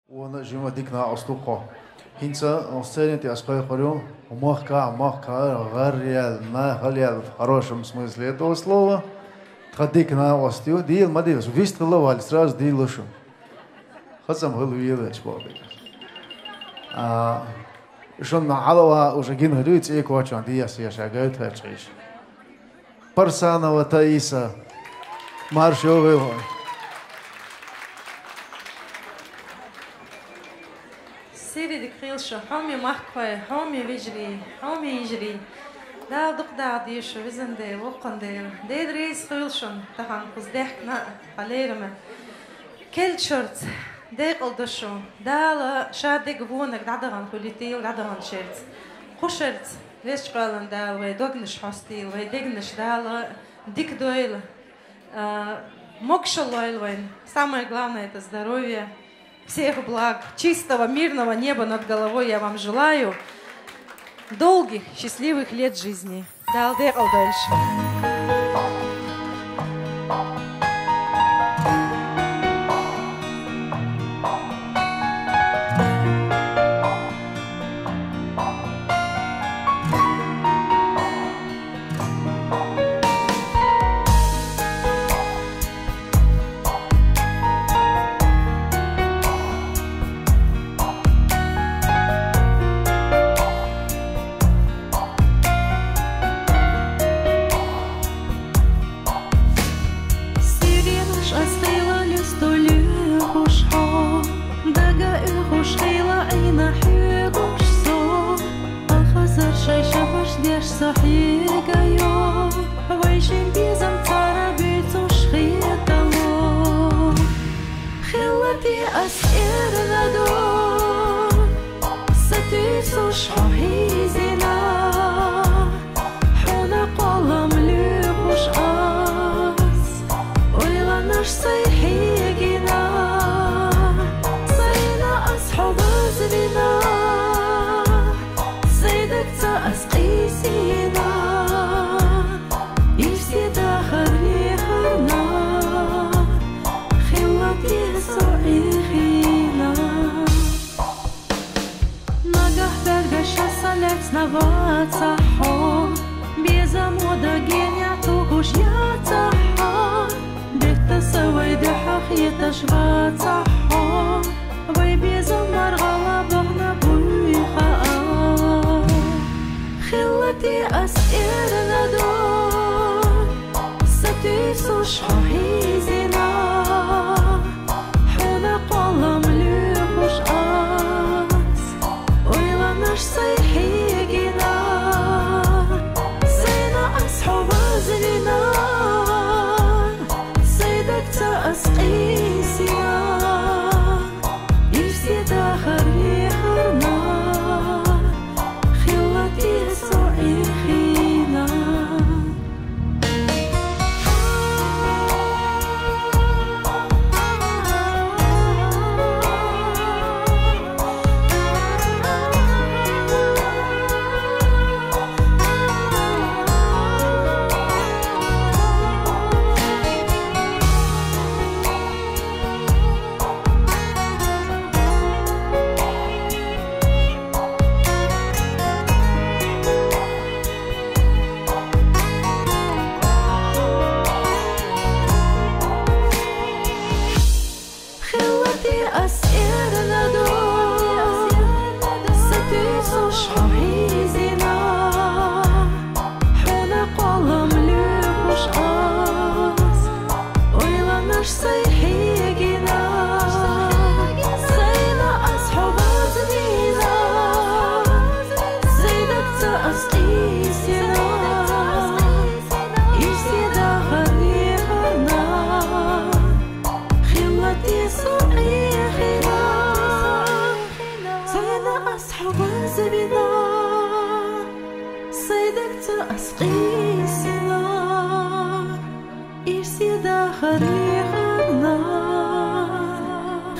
ونجم ديكنا أصدقاء هنسا أستاذنتي أسقاي خليو ومخكا غريال ما غريال в хорошем смысле этого слова تخديكنا وستيو ديل ما ديل вист الله сразу дил шо خصم غلو يلش بابي شون علوا уже гин грюц и квачан диас я шагает хачиш парсана ватаиса маршовый سيري دكريلشو حومي محكوي حومي بيجري حومي يجري دا دق ديشو وزندي وقندي ديد ريس خيلشون تهان قصديحنا عليرمه كل شرط ديقل دشو دالا شادق بونك دعدغن كوليتيل دعدغن شرط خشرت ليش قالن دال ويدوغنش حستيل ويدغنش دالا дик дойл мокшалойл вайн. Самое главное это здоровье. Всех благ, чистого, мирного неба над головой я вам желаю. Долгих, счастливых лет жизни. Далдер дальше.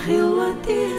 خلوتي